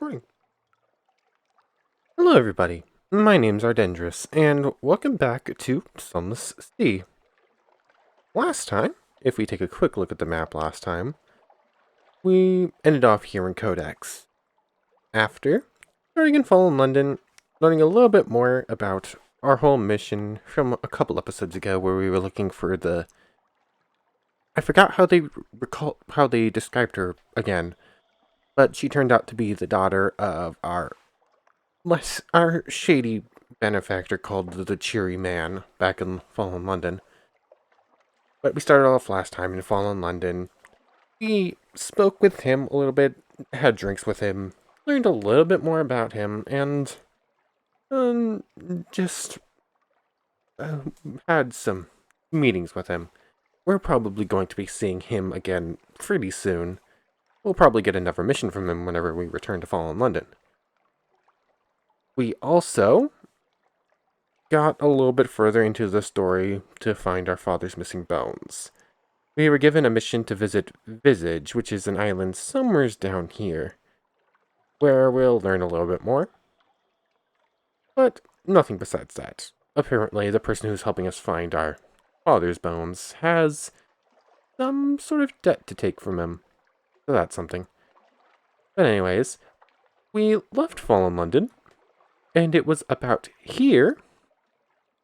recording. Hello, everybody. My name's Ardendris, and welcome back to Sunless Sea. Last time, if we take a quick look at the map last time, we ended off here in Codex. After starting in Fallen London, learning a little bit more about our whole mission from a couple episodes ago where we were looking for the... I forgot how they described her again, but she turned out to be the daughter of our shady benefactor called the Cheery Man back in Fallen London. But we started off last time in Fallen London. We spoke with him a little bit, had drinks with him, learned a little bit more about him, and just had some meetings with him. We're probably going to be seeing him again pretty soon. We'll probably get another mission from him whenever we return to Fallen London. We also got a little bit further into the story to find our father's missing bones. We were given a mission to visit Visage, which is an island somewhere down here, where we'll learn a little bit more. But nothing besides that. Apparently, the person who's helping us find our father's bones has some sort of debt to take from him. So that's something. But anyways, we left Fallen London, and it was about here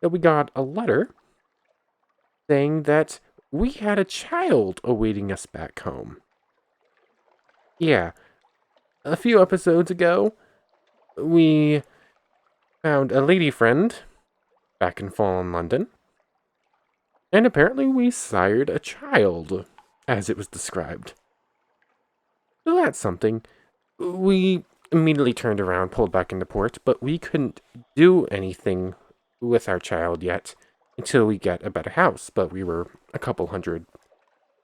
that we got a letter saying that we had a child awaiting us back home. Yeah, a few episodes ago, we found a lady friend back in Fallen London, and apparently we sired a child, as it was described. So that's something. We immediately turned around, pulled back into port, but we couldn't do anything with our child yet until we get a better house. But we were a couple hundred,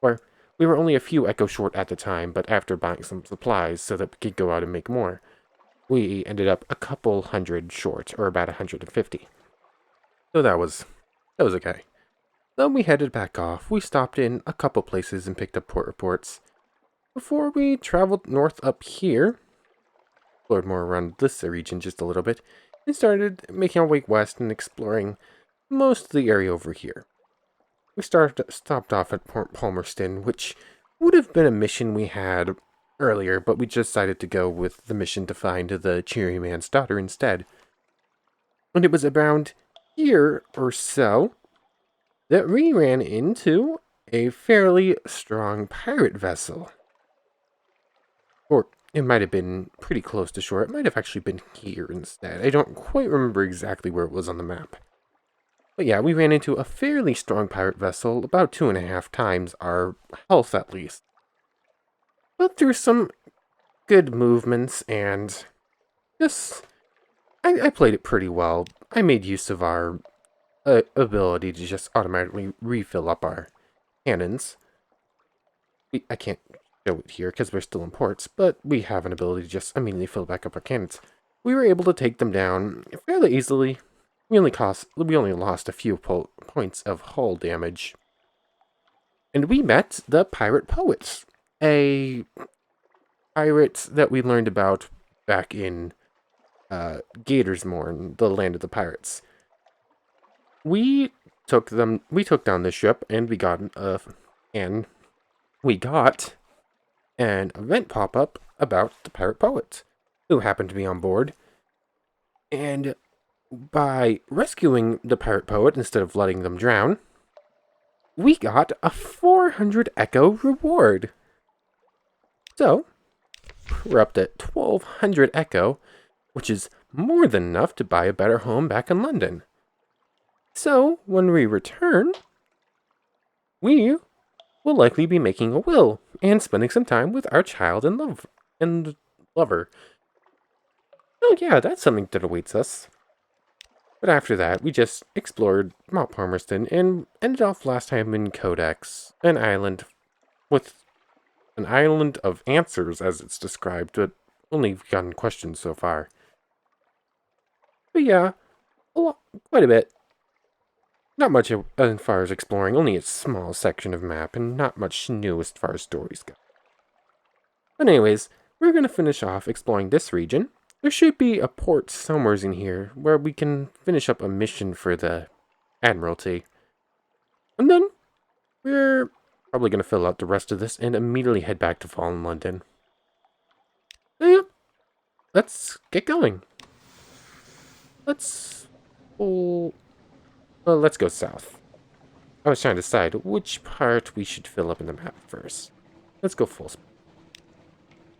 or we were only a few echo short at the time, but after buying some supplies so that we could go out and make more, we ended up a couple hundred short, or about 150. So that was okay. Then we headed back off. We stopped in a couple places and picked up port reports before we traveled north up here, explored more around this region just a little bit, and started making our way west and exploring most of the area over here. We stopped off at Port Palmerston, which would have been a mission we had earlier, but we decided to go with the mission to find the Cheery Man's daughter instead. And it was around here or so that we ran into a fairly strong pirate vessel. Or it might have been pretty close to shore. It might have actually been here instead. I don't quite remember exactly where it was on the map. But yeah, we ran into a fairly strong pirate vessel, about 2.5 times our health at least. But through some good movements and just... I played it pretty well. I made use of our ability to just automatically refill up our cannons. I can't show it here because we're still in ports, but we have an ability to just immediately fill back up our cannons. We were able to take them down fairly easily. We only lost a few points of hull damage. And we met the Pirate Poets, a pirate that we learned about back in Gatorsmorn, the land of the pirates. We took down the ship, and we got an event pop up about the Pirate Poets, who happened to be on board. And by rescuing the Pirate Poet instead of letting them drown, we got a 400 Echo reward. So, we're up to 1,200 Echo, which is more than enough to buy a better home back in London. So, when we return, we will likely be making a will and spending some time with our child and lover. Oh yeah, that's something that awaits us. But after that, we just explored Mount Palmerston and ended off last time in Codex, an island of answers as it's described, but only gotten questions so far. But yeah, quite a bit. Not much as far as exploring, only a small section of map, and not much new as far as stories go. But anyways, we're going to finish off exploring this region. There should be a port somewhere in here where we can finish up a mission for the Admiralty. And then we're probably going to fill out the rest of this and immediately head back to Fallen London. So yeah, let's get going. Let's let's go south. I was trying to decide which part we should fill up in the map first. Let's go full speed.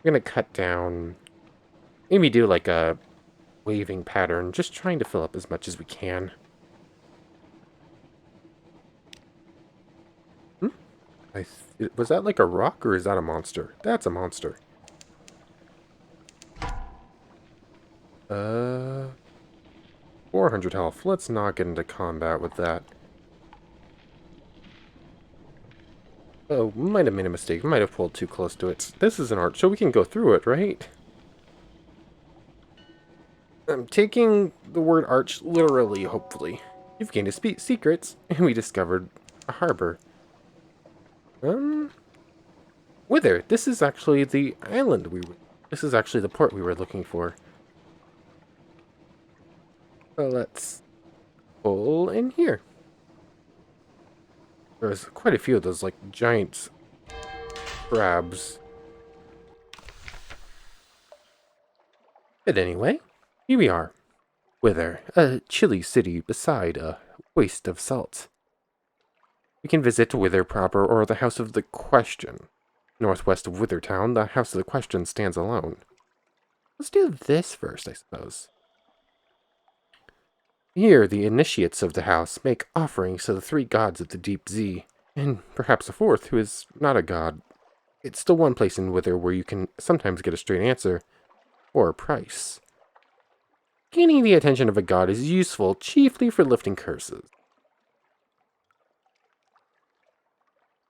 We're going to cut down, maybe do like a waving pattern, just trying to fill up as much as we can. Was that like a rock or is that a monster? That's a monster. 400 health. Let's not get into combat with that. Oh, might have made a mistake. Might have pulled too close to it. This is an arch, so we can go through it, right? I'm taking the word arch literally, hopefully. You've gained a secrets, and we discovered a harbor. Wither. This is actually the island this is actually the port we were looking for. So let's pull in here. There's quite a few of those, like, giant crabs. But anyway, here we are. Wither, a chilly city beside a waste of salt. We can visit Wither proper or the House of the Question. Northwest of Withertown, the House of the Question stands alone. Let's do this first, I suppose. Here, the initiates of the house make offerings to the 3 gods of the deep sea, and perhaps a 4th who is not a god. It's still one place in Wither where you can sometimes get a straight answer, or a price. Gaining the attention of a god is useful chiefly for lifting curses.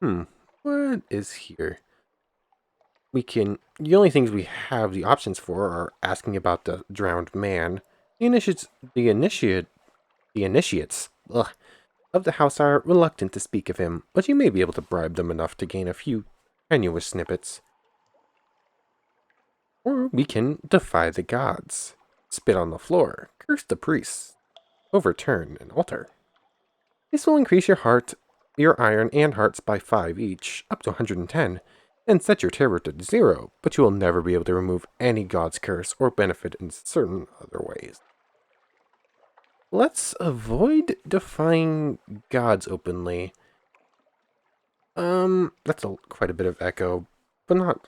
What is here? The only things we have the options for are asking about the drowned man. The initiates of the house are reluctant to speak of him, but you may be able to bribe them enough to gain a few tenuous snippets. Or we can defy the gods, spit on the floor, curse the priests, overturn an altar. This will increase your iron and hearts by 5 each, up to 110, and set your terror to 0, but you will never be able to remove any god's curse or benefit in certain other ways. Let's avoid defying gods openly. That's quite a bit of echo, but not...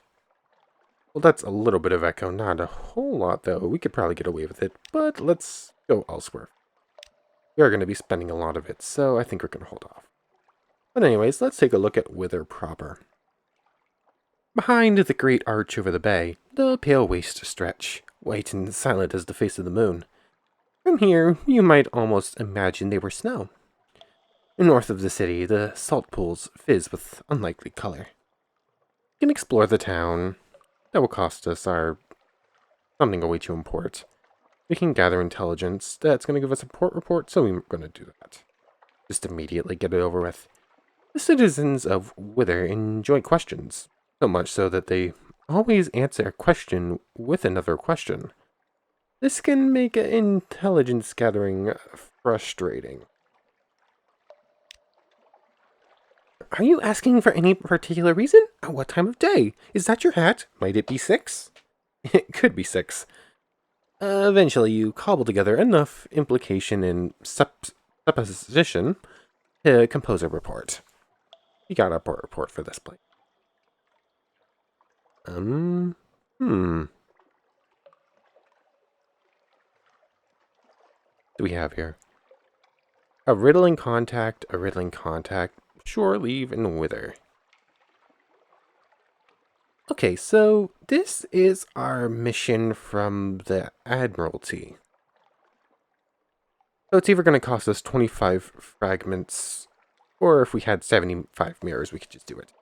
Well, that's a little bit of echo, not a whole lot, though. We could probably get away with it, but let's go elsewhere. We are going to be spending a lot of it, so I think we're going to hold off. But anyways, let's take a look at Wither proper. Behind the great arch over the bay, the pale wastes stretch, white and silent as the face of the moon. From here, you might almost imagine they were snow. North of the city, the salt pools fizz with unlikely color. You can explore the town. That will cost us something away to import. We can gather intelligence. That's going to give us a port report, so we're going to do that. Just immediately get it over with. The citizens of Wither enjoy questions, so much so that they always answer a question with another question. This can make intelligence gathering frustrating. Are you asking for any particular reason? At what time of day? Is that your hat? Might it be 6? It could be 6. Eventually, you cobble together enough implication and supposition to compose a report. You got a report for this place. Do we have here? A riddling contact, sure, leave, and wither. Okay, so this is our mission from the Admiralty. So it's either going to cost us 25 fragments, or if we had 75 mirrors, we could just do it.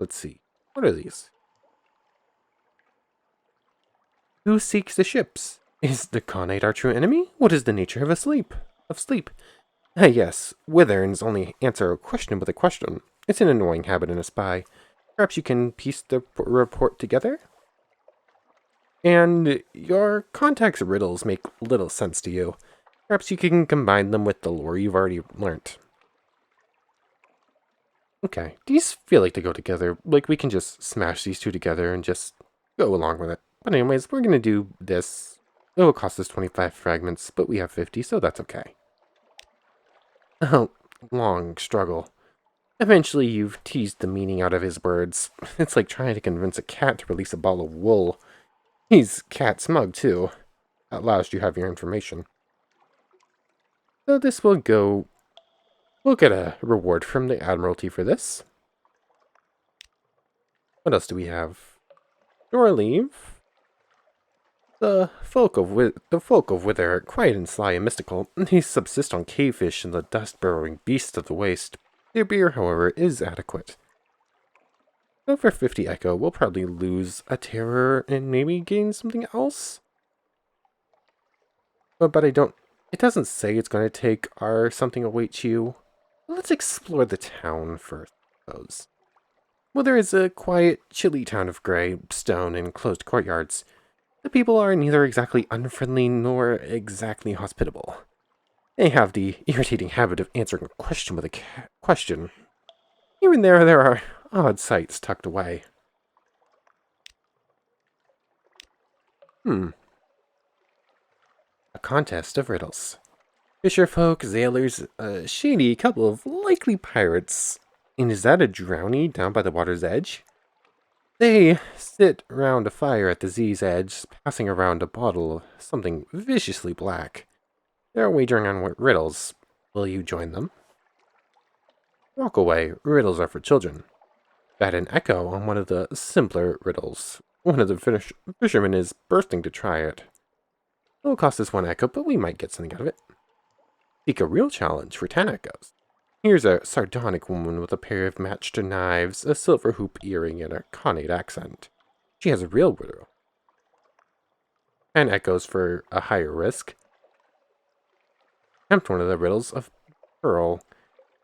Let's see. What are these? Who seeks the ships? Is the Khanate our true enemy? What is the nature of sleep? Yes, witherns only answer a question with a question. It's an annoying habit in a spy. Perhaps you can piece the report together? And your contact's riddles make little sense to you. Perhaps you can combine them with the lore you've already learnt. Okay, these feel like they go together. Like, we can just smash these two together and just go along with it. But anyways, we're gonna do this. It will cost us 25 fragments, but we have 50, so that's okay. Oh, long struggle. Eventually, you've teased the meaning out of his words. It's like trying to convince a cat to release a ball of wool. He's cat smug, too. At last, you have your information. So this will go... We'll get a reward from the Admiralty for this. What else do we have? Shore leave. The folk of Wither are quiet and sly and mystical. They subsist on cavefish and the dust-burrowing beasts of the waste. Their beer, however, is adequate. So for 50 Echo, we'll probably lose a terror and maybe gain something else? But I don't... It doesn't say it's going to take our something awaits you. Let's explore the town first, I suppose. Well, there is a quiet, chilly town of grey, stone, and closed courtyards. The people are neither exactly unfriendly nor exactly hospitable. They have the irritating habit of answering a question with a question. Here and there are odd sights tucked away. A contest of riddles. Fisherfolk, sailors, a shady couple of likely pirates. And is that a drowny down by the water's edge? They sit round a fire at the Z's edge, passing around a bottle of something viciously black. They're wagering on riddles. Will you join them? Walk away. Riddles are for children. Bat an echo on one of the simpler riddles. One of the fishermen is bursting to try it. It will cost us 1 echo, but we might get something out of it. Seek a real challenge for 10 echoes. Here's a sardonic woman with a pair of matched knives, a silver hoop earring, and a connate accent. She has a real riddle. 10 echoes for a higher risk. Attempt one of the riddles of Pearl.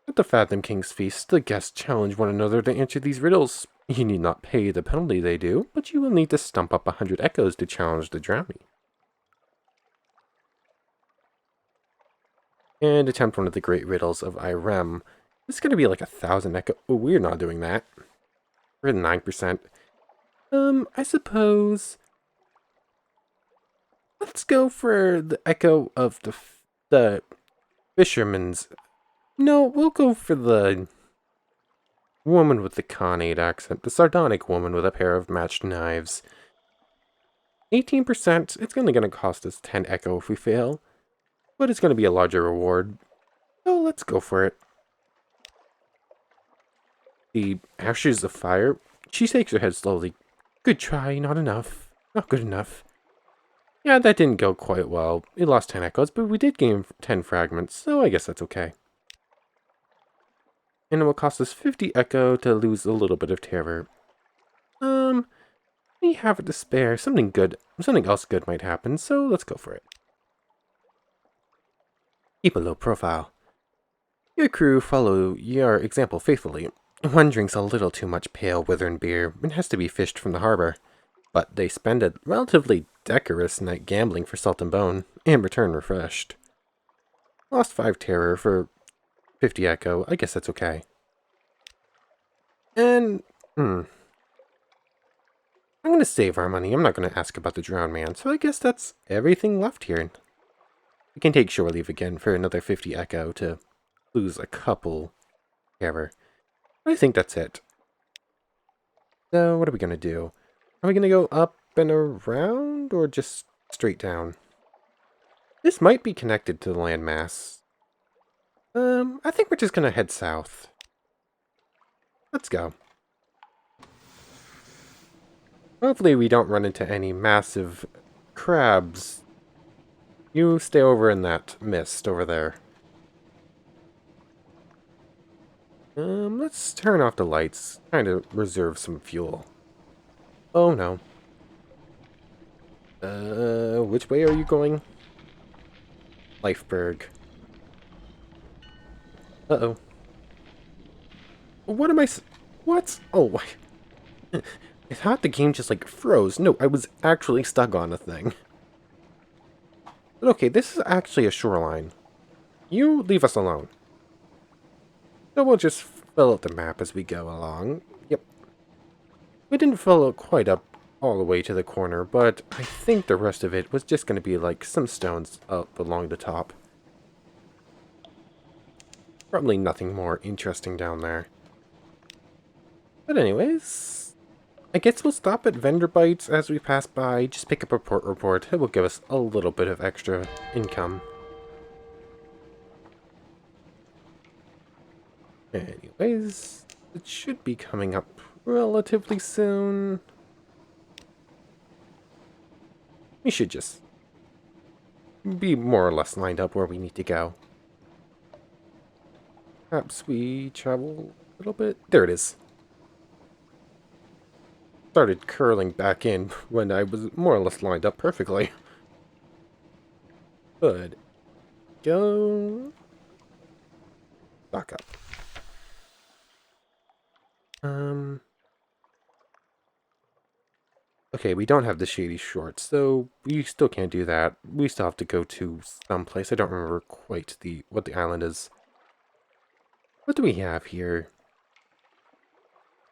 At the Fathom King's feast, the guests challenge one another to answer these riddles. You need not pay the penalty they do, but you will need to stump up 100 echoes to challenge the drowning. And attempt one of the great riddles of Irem. It's going to be like 1,000 echo. Oh, we're not doing that. We're at 9%. I suppose... Let's go for the echo of the fisherman's... No, we'll go for the woman with the connate accent. The sardonic woman with a pair of matched knives. 18%. It's only going to cost us 10 echo if we fail. But it's going to be a larger reward. So let's go for it. The ashes of fire. She shakes her head slowly. Good try, not enough. Not good enough. Yeah, that didn't go quite well. We lost 10 echoes, but we did gain 10 fragments, so I guess that's okay. And it will cost us 50 echo to lose a little bit of terror. We have it to spare. Something else good might happen, so let's go for it. Keep a low profile. Your crew follow your example faithfully. One drinks a little too much pale withering beer and has to be fished from the harbor. But they spend a relatively decorous night gambling for salt and bone, and return refreshed. Lost 5 terror for 50 echo. I guess that's okay. And, I'm going to save our money. I'm not going to ask about the drowned man, so I guess that's everything left here. We can take shore leave again for another 50 echo to lose a couple terror. I think that's it. So, what are we going to do? Are we going to go up and around, or just straight down? This might be connected to the landmass. I think we're just going to head south. Let's go. Hopefully we don't run into any massive crabs. You stay over in that mist over there. Let's turn off the lights. Trying to reserve some fuel. Oh no. Which way are you going? Lifeberg. Uh-oh. What am I what? Oh, I thought the game just, like, froze. No, I was actually stuck on a thing. But okay, this is actually a shoreline. You leave us alone. So we'll just fill out the map as we go along. Yep. We didn't fill it quite up all the way to the corner, but I think the rest of it was just going to be, like, some stones up along the top. Probably nothing more interesting down there. But anyways, I guess we'll stop at vendor bites as we pass by, just pick up a port report. It will give us a little bit of extra income. Anyways, it should be coming up relatively soon. We should just be more or less lined up where we need to go. Perhaps we travel a little bit. There it is. Started curling back in when I was more or less lined up perfectly. Good. Go. Back up. Okay, we don't have the shady shorts, so we still can't do that. We still have to go to some place. I don't remember quite what the island is. What do we have here?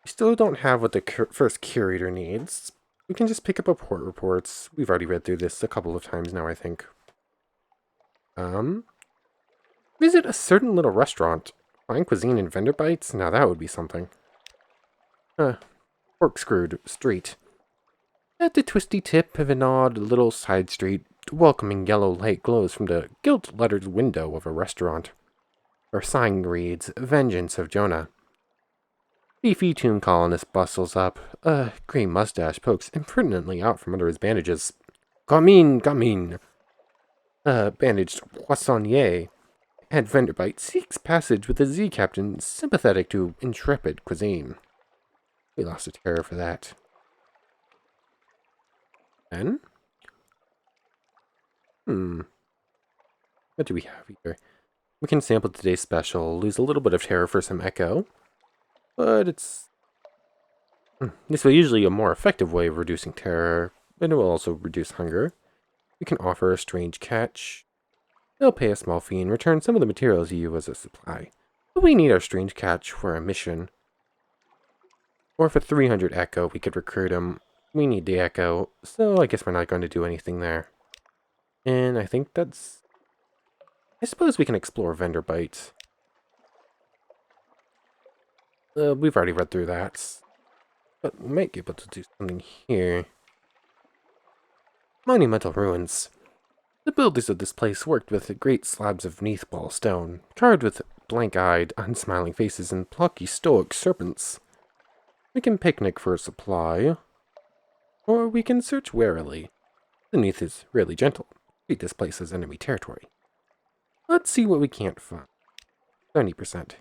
We still don't have what the first curator needs. We can just pick up a port reports. We've already read through this a couple of times now, I think. Visit a certain little restaurant. Fine cuisine and vendor bites? Now that would be something. Corkscrewed street. At the twisty tip of an odd little side street, welcoming yellow light glows from the gilt-lettered window of a restaurant. Our sign reads, Vengeance of Jonah. Beefy tomb colonist bustles up. A grey mustache pokes impertinently out from under his bandages. Come in, come in. Bandaged poissonnier, head vendor bite, seeks passage with a Z captain sympathetic to intrepid cuisine. We lost a terror for that. Then? What do we have here? We can sample today's special, lose a little bit of terror for some echo, but it's... This is usually a more effective way of reducing terror, and it will also reduce hunger. We can offer a strange catch. They'll pay a small fee and return some of the materials you use as a supply. But we need our strange catch for a mission. Or for 300 echo, we could recruit him. We need the echo, so I guess we're not going to do anything there. And I think that's... I suppose we can explore vendor bites. We've already read through that. But we might be able to do something here. Monumental ruins. The builders of this place worked with great slabs of neathball stone, carved with blank-eyed, unsmiling faces and plucky, stoic serpents. We can picnic for a supply, or we can search warily. The neath is really gentle. Treat this place as enemy territory. Let's see what we can't find. 70%.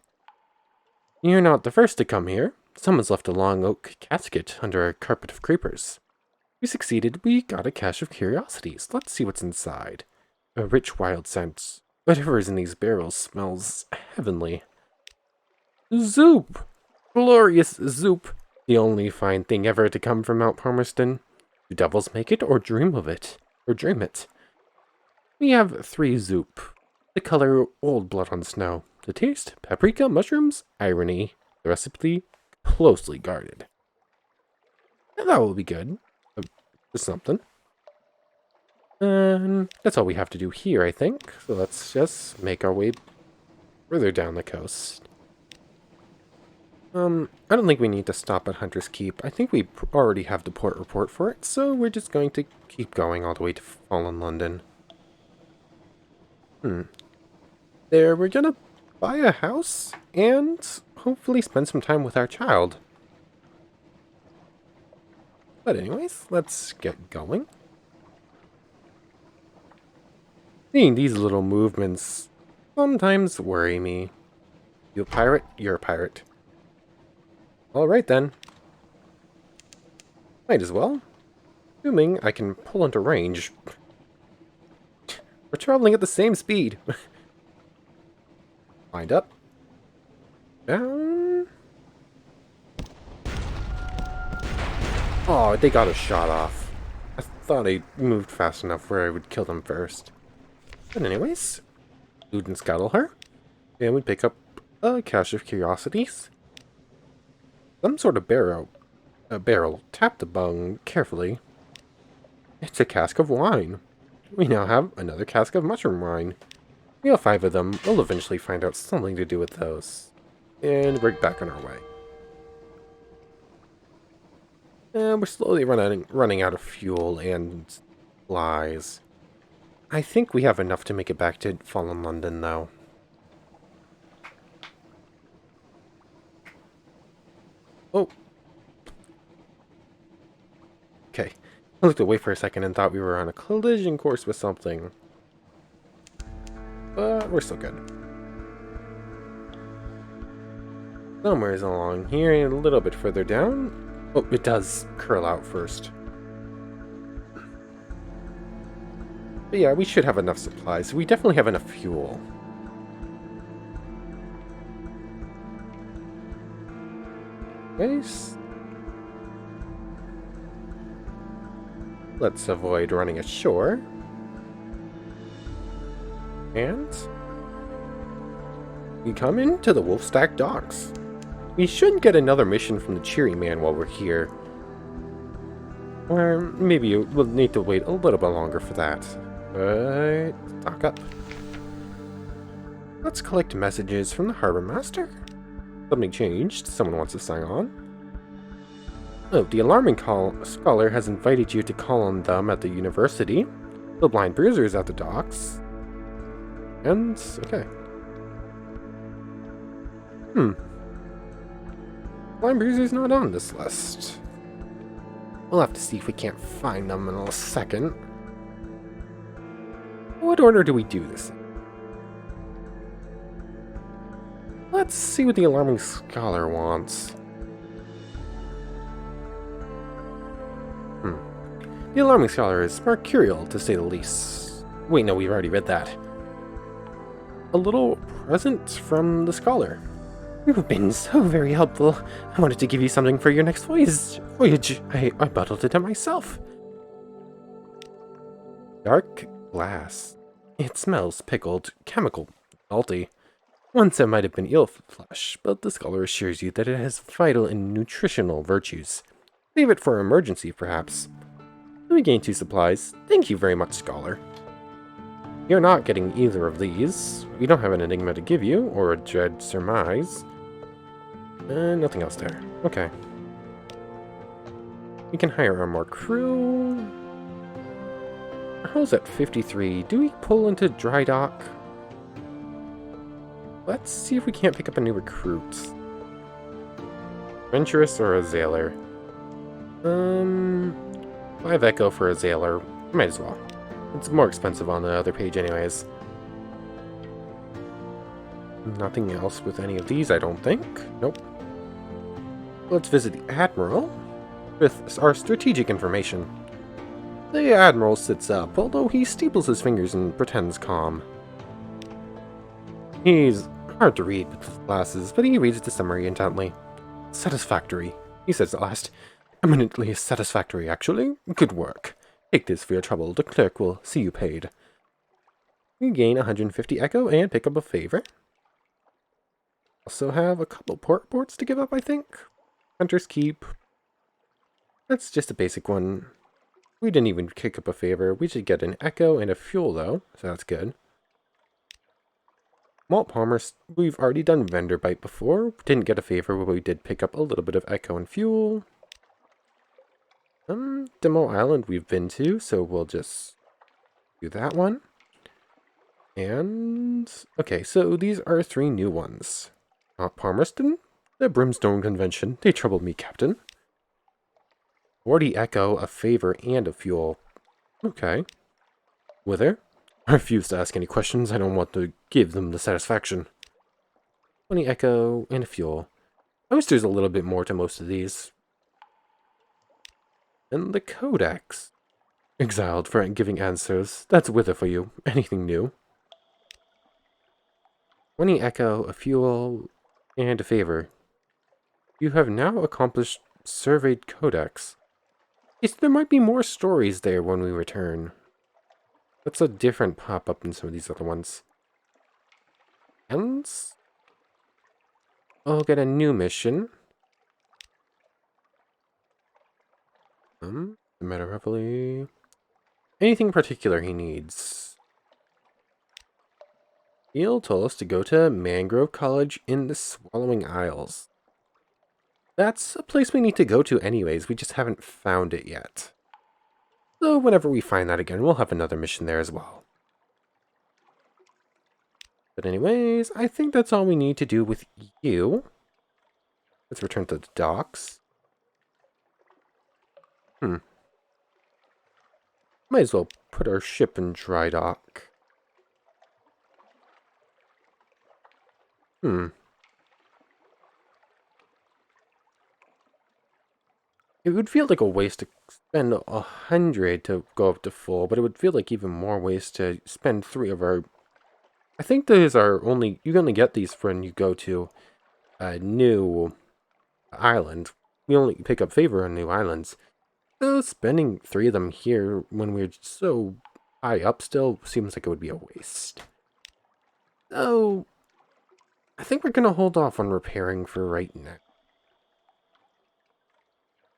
You're not the first to come here. Someone's left a long oak casket under a carpet of creepers. We succeeded. We got a cache of curiosities. Let's see what's inside. A rich wild scent. Whatever is in these barrels smells heavenly. Zoop! Glorious zoop! The only fine thing ever to come from Mount Palmerston. Do devils make it or dream of it? Or dream it? We have 3 zoop. The color, old blood on snow. The taste, paprika, mushrooms, irony. The recipe, closely guarded. And that will be good. Something. That's all we have to do here, I think. So let's just make our way further down the coast. I don't think we need to stop at Hunter's Keep. I think we already have the port report for it, so we're just going to keep going all the way to Fallen London. There, we're gonna buy a house and hopefully spend some time with our child. But anyways, let's get going. Seeing these little movements sometimes worry me. You a pirate? You're a pirate. Alright then. Might as well. Assuming I can pull into range. We're traveling at the same speed. Wind up. Down. Oh, they got a shot off. I thought I moved fast enough where I would kill them first. But anyways, loot and scuttle her. And we pick up a cache of curiosities. Some sort of barrel. A barrel. Tap the bung carefully. It's a cask of wine. We now have another cask of mushroom wine. We have 5 of them. We'll eventually find out something to do with those. And we're back on our way. And we're slowly running out of fuel and supplies. I think we have enough to make it back to Fallen London, though. Oh. Okay. I looked away for a second and thought we were on a collision course with something. But we're still good. Somewhere's along here and a little bit further down. Oh, it does curl out first. But yeah, we should have enough supplies. We definitely have enough fuel. Nice. Let's avoid running ashore. And we come into the Wolfstack Docks. We should get another mission from the Cheery Man while we're here. Or maybe we'll need to wait a little bit longer for that. But dock up. Let's collect messages from the Harbor Master. Something changed. Someone wants to sign on. Oh, the alarming scholar has invited you to call on them at the university. The blind bruiser is at the docks. And, okay. Blind bruiser's not on this list. We'll have to see if we can't find them in a second. What order do we do this in? Let's see what the alarming scholar wants. The alarming scholar is mercurial, to say the least. Wait, no, we've already read that. A little present from the scholar. You've been so very helpful. I wanted to give you something for your next voyage. I bottled it myself. Dark glass. It smells pickled, chemical, salty. Once it might have been eel flesh, but the scholar assures you that it has vital and nutritional virtues. Save it for emergency, perhaps. We gain 2 supplies. Thank you very much, scholar. You're not getting either of these. We don't have an enigma to give you, or a dread surmise. Nothing else there. Okay. We can hire a more crew. Our hull's at 53. Do we pull into dry dock? Let's see if we can't pick up a new recruit. Adventurous or a sailor? 5 echo for a sailor. Might as well. It's more expensive on the other page anyways. Nothing else with any of these, I don't think. Nope. Let's visit the Admiral with our strategic information. The Admiral sits up, although he steeples his fingers and pretends calm. He's hard to read with his glasses, but he reads the summary intently. Satisfactory, he says at last. Eminently satisfactory, actually. Good work. Take this for your trouble. The clerk will see you paid. You gain 150 echo and pick up a favor. Also have a couple port reports to give up, I think. Hunter's Keep. That's just a basic one. We didn't even kick up a favor. We should get an echo and a fuel, though, so that's good. Malt Palmer, we've already done Vendor Bite before. Didn't get a favor, but we did pick up a little bit of echo and fuel. Demo Island we've been to, so we'll just do that one. And, okay, so these are 3 new ones. Palmerston, the Brimstone Convention. They troubled me, Captain. 40 echo, a favor, and a fuel. Okay. Wither? I refuse to ask any questions. I don't want to give them the satisfaction. 20 echo, and a fuel. I wish there's a little bit more to most of these. And the Codex. Exiled for giving answers. That's Wither for you. Anything new? 20 echo, a fuel. And a favor. You have now accomplished Surveyed Codex. Yes, there might be more stories there when we return. That's a different pop-up than some of these other ones. And I'll get a new mission. The matter heavily. Anything particular he needs. He'll told us to go to Mangrove College in the Swallowing Isles. That's a place we need to go to anyways, we just haven't found it yet. So whenever we find that again, we'll have another mission there as well. But anyways, I think that's all we need to do with you. Let's return to the docks. Might as well put our ship in dry dock. It would feel like a waste to spend 100 to go up to full, but it would feel like even more waste to spend 3 of our... I think these are only... You only get these when you go to a new island. We only pick up favor on new islands. So spending 3 of them here when we're so high up still seems like it would be a waste. So I think we're going to hold off on repairing for right now.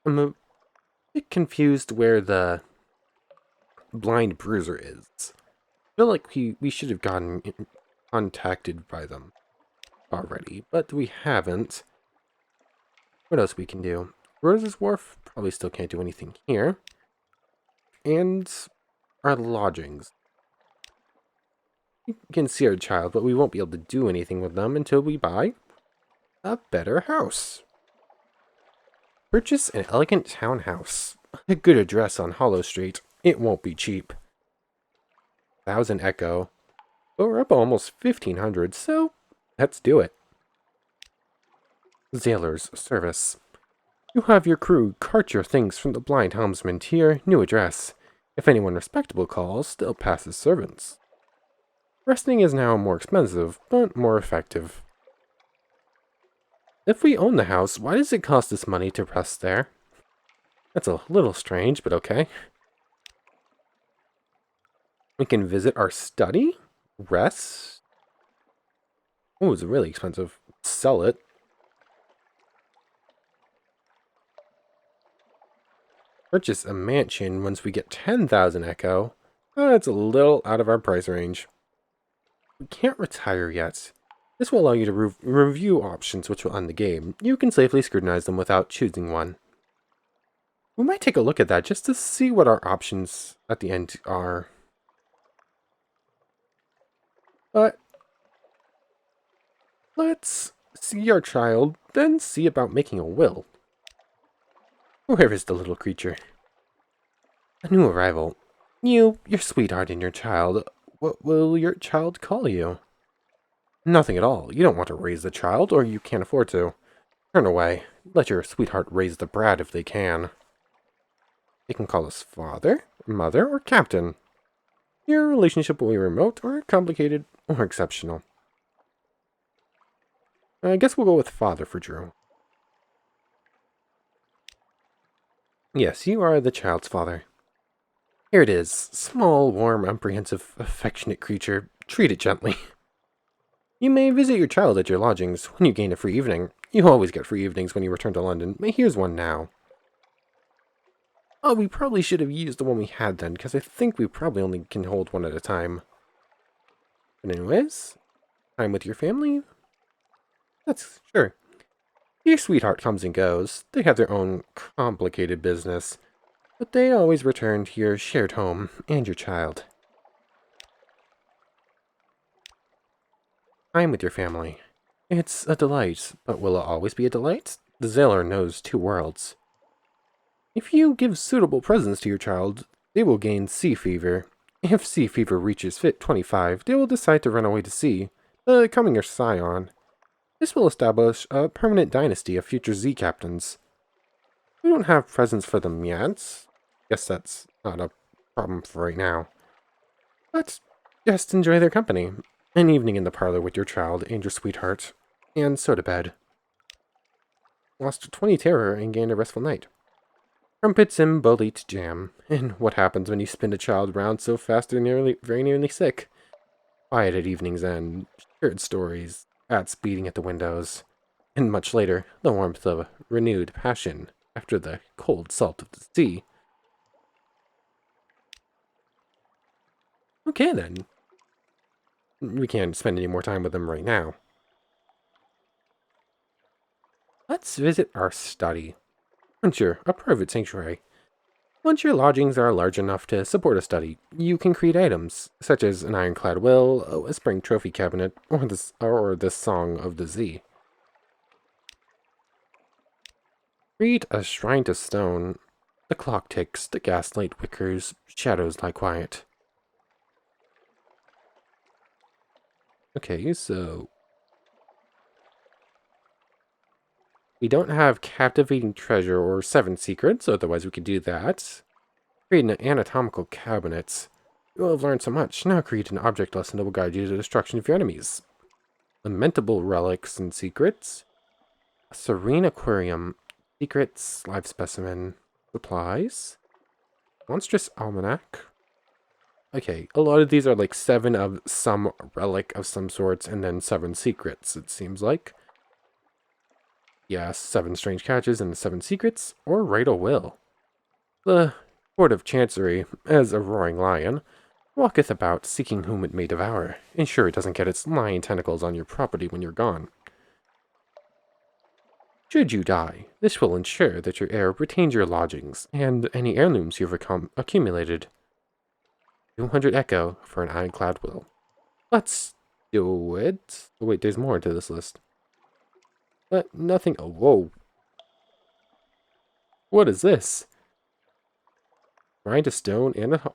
I'm a bit confused where the blind bruiser is. I feel like we should have gotten contacted by them already, but we haven't. What else we can do? Rose's Wharf, probably still can't do anything here. And our lodgings. You can see our child, but we won't be able to do anything with them until we buy a better house. Purchase an elegant townhouse. A good address on Hollow Street. It won't be cheap. 1,000 Echo. But we're up almost 1,500, so let's do it. Sailor's Service. You have your crew cart your things from the blind helmsman to your new address. If anyone respectable calls, they'll pass as servants. Resting is now more expensive, but more effective. If we own the house, why does it cost us money to rest there? That's a little strange, but okay. We can visit our study? Rest? Oh, it's really expensive. Sell it. Purchase a mansion once we get 10,000 Echo. That's a little out of our price range. We can't retire yet. This will allow you to review options which will end the game. You can safely scrutinize them without choosing one. We might take a look at that just to see what our options at the end are. But let's see our child, then see about making a will. Where is the little creature? A new arrival. Your sweetheart and your child. What will your child call you? Nothing at all. You don't want to raise the child, or you can't afford to. Turn away. Let your sweetheart raise the brat if they can. They can call us father, mother, or captain. Your relationship will be remote, or complicated, or exceptional. I guess we'll go with father for Drew. Yes, you are the child's father. Here it is. Small, warm, apprehensive, affectionate creature. Treat it gently. You may visit your child at your lodgings when you gain a free evening. You always get free evenings when you return to London. Here's one now. Oh, we probably should have used the one we had then, because I think we probably only can hold one at a time. But anyways, time with your family? That's sure. Your sweetheart comes and goes. They have their own complicated business. But they always return to your shared home and your child. Time with your family. It's a delight, but will it always be a delight? The sailor knows 2 worlds. If you give suitable presents to your child, they will gain sea fever. If sea fever reaches fit 25, they will decide to run away to sea, becoming your scion. This will establish a permanent dynasty of future Z captains. We don't have presents for them yet. Guess that's not a problem for right now. But just enjoy their company. An evening in the parlor with your child and your sweetheart. and soda bed. Lost 20 terror and gained a restful night. Crumpets and bolete jam. And what happens when you spin a child round so fast they're very nearly sick? Quiet at evening's end, shared stories, bats beating at the windows, and much later, the warmth of renewed passion after the cold salt of the sea. Okay then. We can't spend any more time with them right now. Let's visit our study. Sure, a private sanctuary. Once your lodgings are large enough to support a study, you can create items, such as an ironclad will, a spring trophy cabinet, or the Song of the Sea. Create a shrine to stone. The clock ticks, the gaslight wickers, shadows lie quiet. Okay, so we don't have captivating treasure or 7 secrets, otherwise we could do that. Create an anatomical cabinet. You will have learned so much. Now create an object lesson that will guide you to the destruction of your enemies. Lamentable relics and secrets. A serene aquarium. Secrets, live specimen. Supplies. Monstrous almanac. Okay, a lot of these are like 7 of some relic of some sorts, and then 7 secrets, it seems like. Yes, 7 strange catches and 7 secrets, or write a will. The Court of Chancery, as a roaring lion, walketh about, seeking whom it may devour. Ensure it doesn't get its lion tentacles on your property when you're gone. Should you die, this will ensure that your heir retains your lodgings, and any heirlooms you've accumulated. 200 echo for an ironclad will. Let's do it. Oh, wait, there's more to this list. But nothing. Oh, whoa. What is this? Grind a stone and a.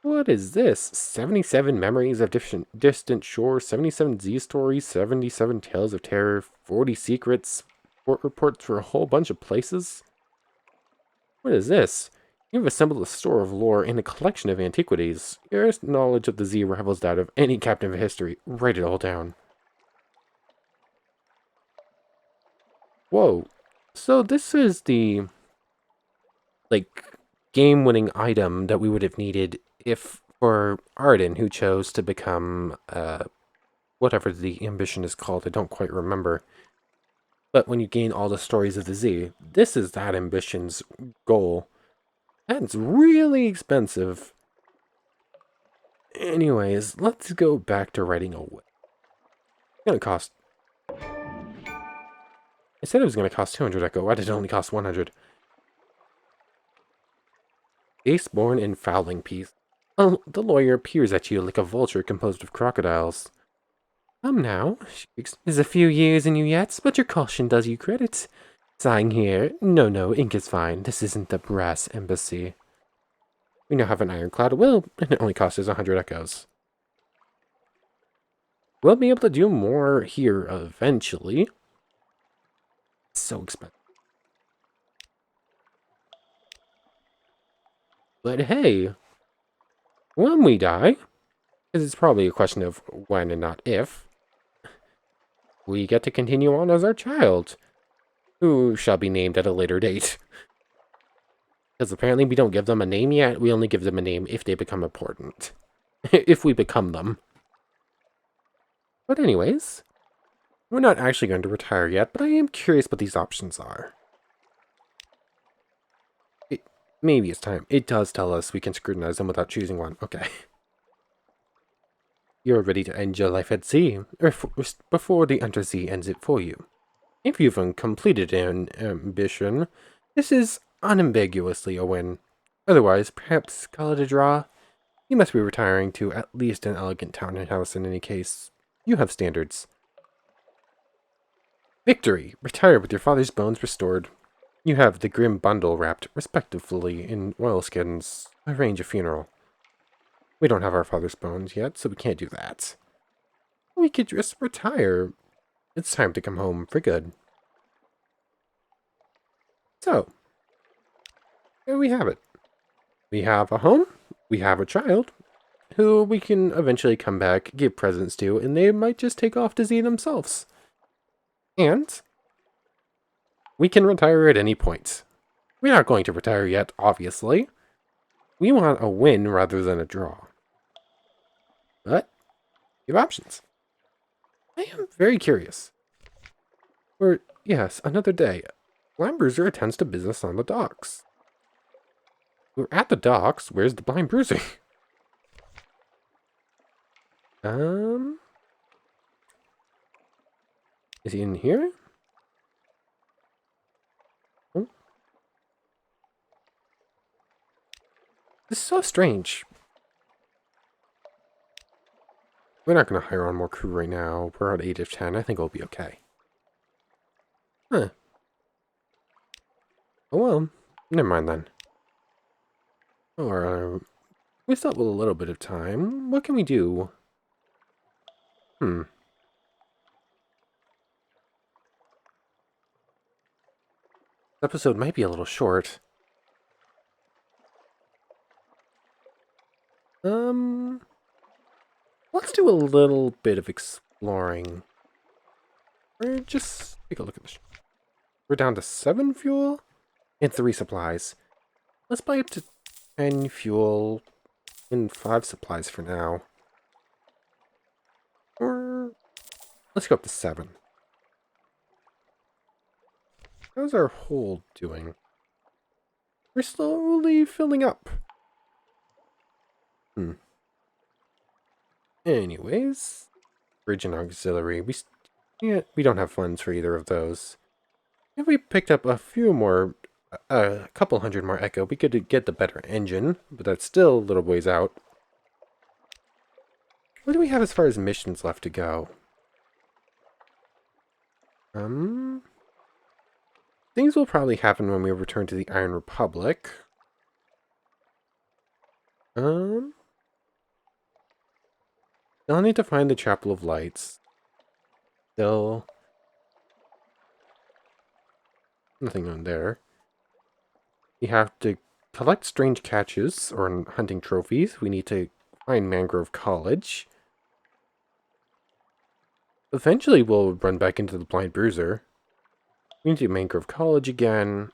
What is this? 77 memories of distant shores, 77 Z stories, 77 tales of terror, 40 secrets, port reports for a whole bunch of places? What is this? You've assembled a store of lore and a collection of antiquities. Your knowledge of the Z rivals that of any captain of history. Write it all down. Whoa. So this is the, like, game-winning item that we would have needed if for Arden, who chose to become, whatever the ambition is called, I don't quite remember. But when you gain all the stories of the Z, this is that ambition's goal. That's really expensive. Anyways, let's go back to writing a will. It's gonna cost... I said it was gonna cost 200 echo. Why did it only cost 100? Ace-born in fowling piece. The lawyer peers at you like a vulture composed of crocodiles. Come now, there's a few years in you yet, but your caution does you credit. Sighing here. No, ink is fine. This isn't the brass embassy. We now have an ironclad will, and it only costs us 100 echoes. We'll be able to do more here eventually. It's so expensive. But hey, when we die, because it's probably a question of when and not if, we get to continue on as our child, who shall be named at a later date. Because apparently we don't give them a name yet, we only give them a name if they become important. If we become them. But anyways, we're not actually going to retire yet, but I am curious what these options are. Maybe it's time. It does tell us we can scrutinize them without choosing one. Okay. You're ready to end your life at sea, or before the Unterzee ends it for you. If you've completed an ambition, this is unambiguously a win. Otherwise, perhaps call it a draw. You must be retiring to at least an elegant townhouse in any case. You have standards. Victory! Retire with your father's bones restored. You have the grim bundle wrapped respectively in oilskins. Arrange a funeral. We don't have our father's bones yet, so we can't do that. We could just retire. It's time to come home for good. So, there we have it. We have a home, we have a child, who we can eventually come back, give presents to, and they might just take off to Z themselves. And we can retire at any point. We're not going to retire yet, obviously. We want a win rather than a draw. But we have options. I am very curious. Or, yes, another day. Blind Bruiser attends to business on the docks. We're at the docks. Where's the Blind Bruiser? Is he in here? Oh. This is so strange. We're not going to hire on more crew right now. We're at 8 of 10. I think we'll be okay. Huh. Oh well. Never mind then. Or, we still have a little bit of time. What can we do? This episode might be a little short. Let's do a little bit of exploring. Or just take a look at this. We're down to 7 fuel and 3 supplies. Let's buy up to 10 fuel and 5 supplies for now. Or let's go up to 7. How's our hold doing? We're slowly filling up. Anyways, bridge and auxiliary. We don't have funds for either of those. If we picked up a few more, a couple hundred more Echo, we could get the better engine, but that's still a little ways out. What do we have as far as missions left to go? Things will probably happen when we return to the Iron Republic. Still need to find the Chapel of Lights. Still nothing on there. We have to collect strange catches or hunting trophies. We need to find Mangrove College. Eventually we'll run back into the Blind Bruiser. We need to do Mangrove College again.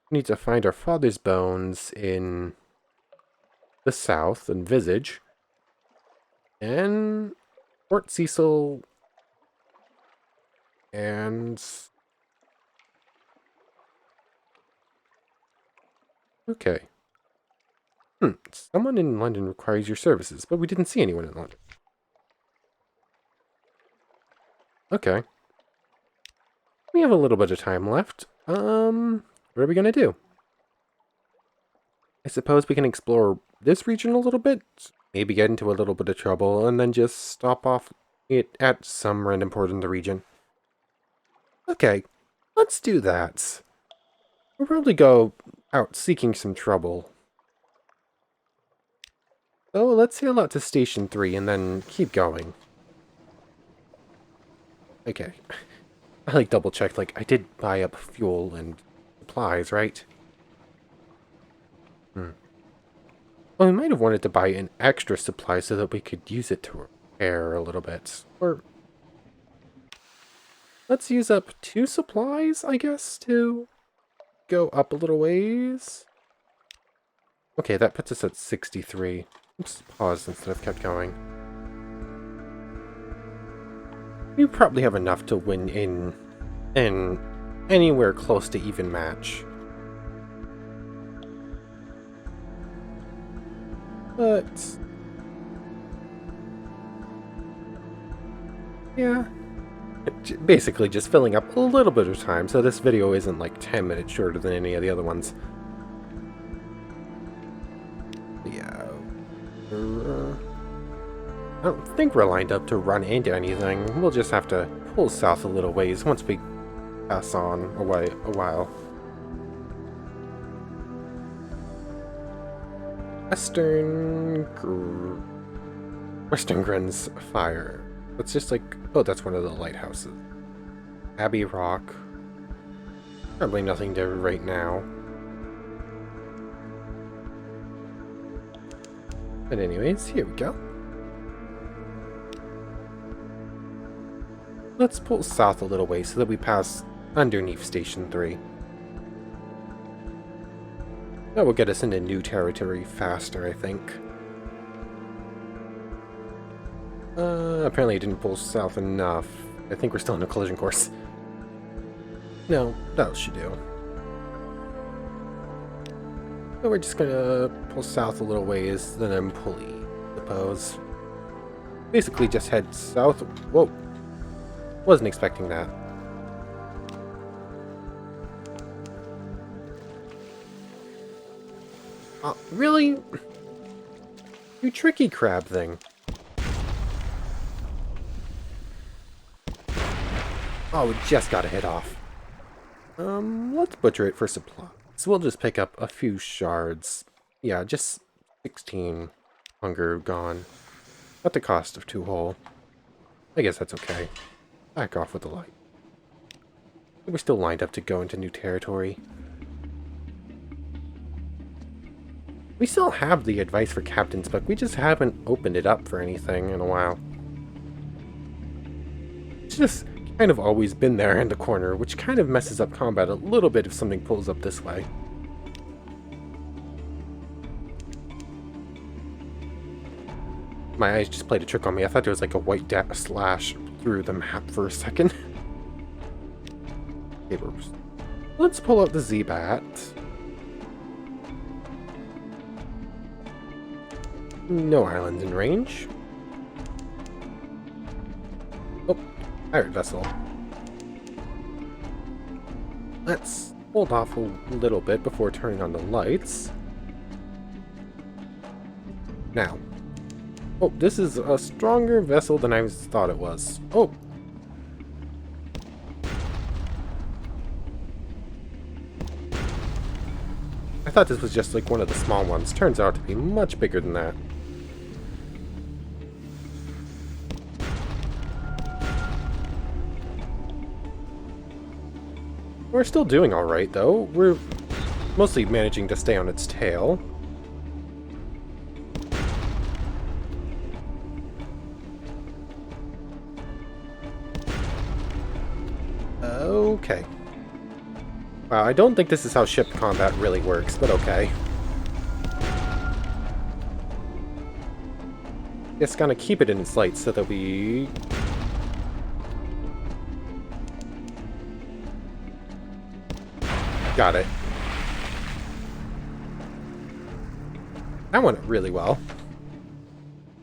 We need to find our father's bones in the south and Visage. And Fort Cecil. And okay. Someone in London requires your services, but we didn't see anyone in London. Okay. We have a little bit of time left. What are we gonna do? I suppose we can explore this region a little bit, maybe get into a little bit of trouble, and then just stop off it at some random port in the region. Okay, let's do that. We'll probably go out seeking some trouble. So let's sail out to Station 3 and then keep going. Okay. I double checked, I did buy up fuel and supplies, right? Well, we might have wanted to buy an extra supply so that we could use it to repair a little bit. Or let's use up 2 supplies, I guess, to go up a little ways. Okay, that puts us at 63. Oops, pause instead of kept going. We probably have enough to win in anywhere close to even match. But yeah, basically just filling up a little bit of time, so this video isn't 10 minutes shorter than any of the other ones. Yeah, I don't think we're lined up to run into anything. We'll just have to pull south a little ways once we pass on a while. Western Gren's Fire. It's just oh, that's one of the lighthouses. Abbey Rock. Probably nothing there right now. But anyways, here we go. Let's pull south a little way so that we pass underneath Station 3. That will get us into new territory faster, I think. Apparently I didn't pull south enough. I think we're still in a collision course. No, that should do. So we're just gonna pull south a little ways, then pulley, I suppose. Basically just head south. Whoa. Wasn't expecting that. Really? You tricky crab thing. Oh, we just got a hit off. Let's butcher it for supply. So we'll just pick up a few shards. Yeah, just 16 hunger gone. At the cost of 2 whole. I guess that's okay. Back off with the light. We're still lined up to go into new territory. We still have the advice for captains, but we just haven't opened it up for anything in a while. It's just kind of always been there in the corner, which kind of messes up combat a little bit if something pulls up this way. My eyes just played a trick on me. I thought there was like a white slash through the map for a second. Okay, let's pull out the Z-Bat. No islands in range. Oh, pirate vessel. Let's hold off a little bit before turning on the lights. Now. Oh, this is a stronger vessel than I thought it was. Oh. I thought this was just like one of the small ones. Turns out to be much bigger than that. We're still doing alright, though. We're mostly managing to stay on its tail. Okay. Wow, I don't think this is how ship combat really works, but okay. Just gonna keep it in its light so that we... Got it. That went really well.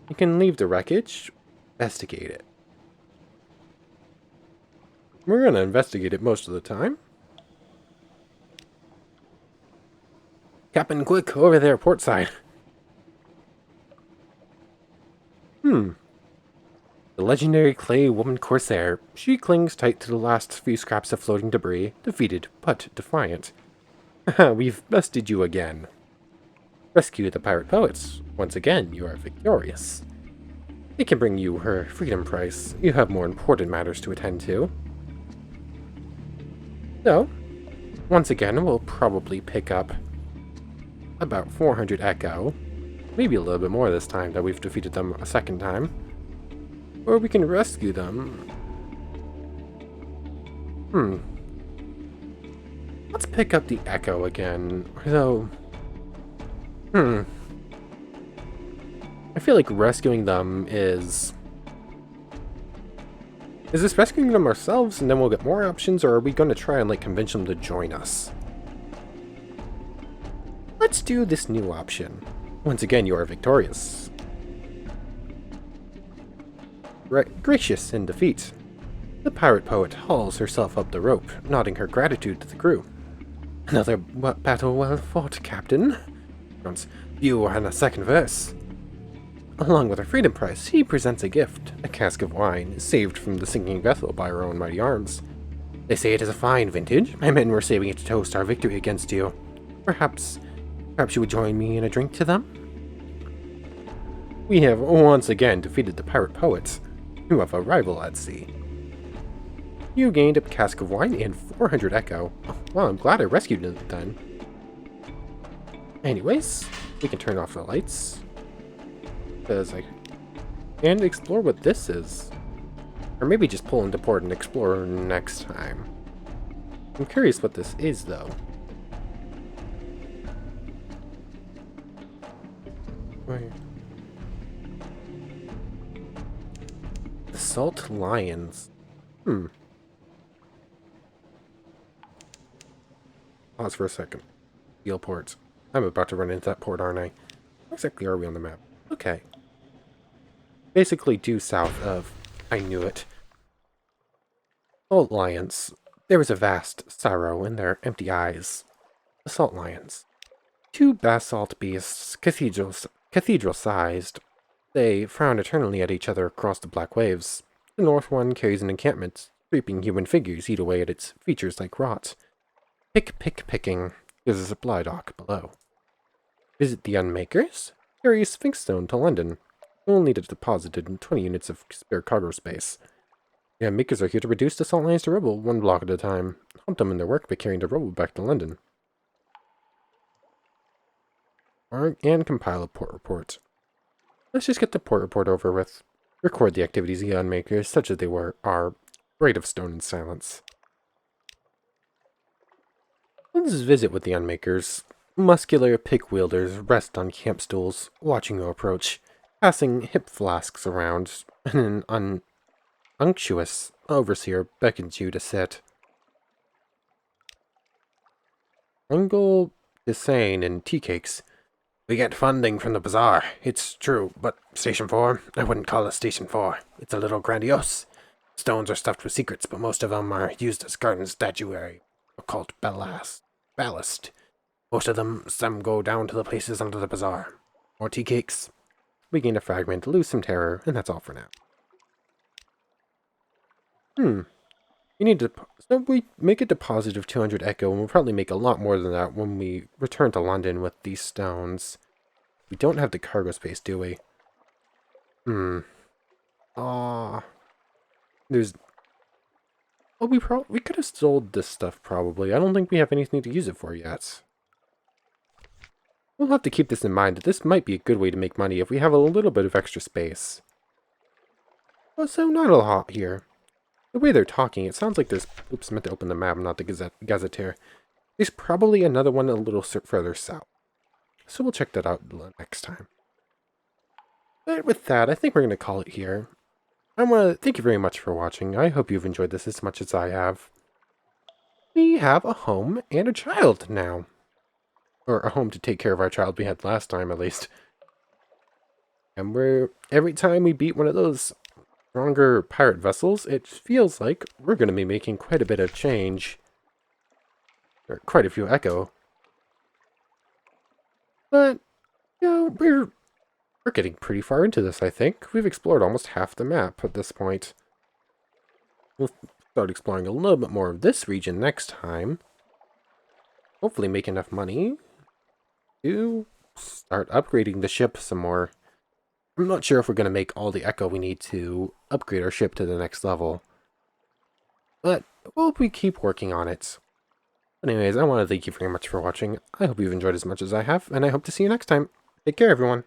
You can leave the wreckage, investigate it. We're gonna investigate it most of the time. Captain, quick, over there, port side. The legendary clay woman corsair. She clings tight to the last few scraps of floating debris, defeated but defiant. We've bested you again. Rescue the pirate poets. Once again, you are victorious. It can bring you her freedom price. You have more important matters to attend to. So, once again, we'll probably pick up about 400 echo. Maybe a little bit more this time that we've defeated them a second time. Or we can rescue them. Let's pick up the echo again. Though, I feel like rescuing them is... Is this rescuing them ourselves and then we'll get more options, or are we going to try and like convince them to join us? Let's do this new option. Once again, you are victorious. Gracious in defeat. The pirate poet hauls herself up the rope, nodding her gratitude to the crew. Another battle well fought, Captain. You and a second verse. Along with her freedom prize, he presents a gift, a cask of wine, saved from the sinking vessel by her own mighty arms. They say it is a fine vintage. My men were saving it to toast our victory against you. Perhaps you would join me in a drink to them? We have once again defeated the pirate poets. You have a rival at sea. You gained a cask of wine and 400 echo. Oh, well, I'm glad I rescued it then. Anyways, we can turn off the lights. because I can explore what this is. Or maybe just pull into port and explore next time. I'm curious what this is, though. Wait. The Salt Lions. Pause for a second. Steel port. I'm about to run into that port, aren't I? Where exactly are we on the map? Okay. Basically due south of... I knew it. Salt Lions. There was a vast sorrow in their empty eyes. The Salt Lions. Two basalt beasts, cathedral-sized. They frown eternally at each other across the black waves. The north one carries an encampment. Creeping human figures eat away at its features like rot. Picking. There's a supply dock below. Visit the Unmakers? Carry Sphinx Stone to London. We'll need it deposited in 20 units of spare cargo space. The Unmakers are here to reduce the Salt Lions to rubble, one block at a time. Help them in their work by carrying the rubble back to London. And compile a port report. Let's just get the port report over with. Record the activities of the Unmakers, such as they are Right of Stone and Silence. Let's visit with the Unmakers. Muscular pick-wielders rest on camp stools, watching you approach, passing hip flasks around, and an unctuous overseer beckons you to sit. Uncle Desane and tea cakes. We get funding from the bazaar, it's true, but Station 4, I wouldn't call it Station 4. It's a little grandiose. Stones are stuffed with secrets, but most of them are used as garden statuary, occult ballast. Most of them, some go down to the places under the bazaar. More tea cakes. We gain a fragment, lose some terror, and that's all for now. You need to... So we make a deposit of 200 echo, and we'll probably make a lot more than that when we return to London with these stones. We don't have the cargo space, do we? There's... Well, we could have sold this stuff, probably. I don't think we have anything to use it for yet. We'll have to keep this in mind, that this might be a good way to make money if we have a little bit of extra space. Also, not a lot here. The way they're talking, it sounds like there's... Oops, I meant to open the map, not the gazetteer. There's probably another one a little further south. So we'll check that out next time. But with that, I think we're going to call it here. I want to thank you very much for watching. I hope you've enjoyed this as much as I have. We have a home and a child now. Or a home to take care of our child we had last time, at least. And every time we beat one of those stronger pirate vessels, it feels like we're going to be making quite a bit of change. Or quite a few echo. But, you know, we're getting pretty far into this, I think. We've explored almost half the map at this point. We'll start exploring a little bit more of this region next time. Hopefully make enough money to start upgrading the ship some more. I'm not sure if we're going to make all the echo we need to upgrade our ship to the next level. But we keep working on it. Anyways, I want to thank you very much for watching. I hope you've enjoyed as much as I have, and I hope to see you next time. Take care, everyone.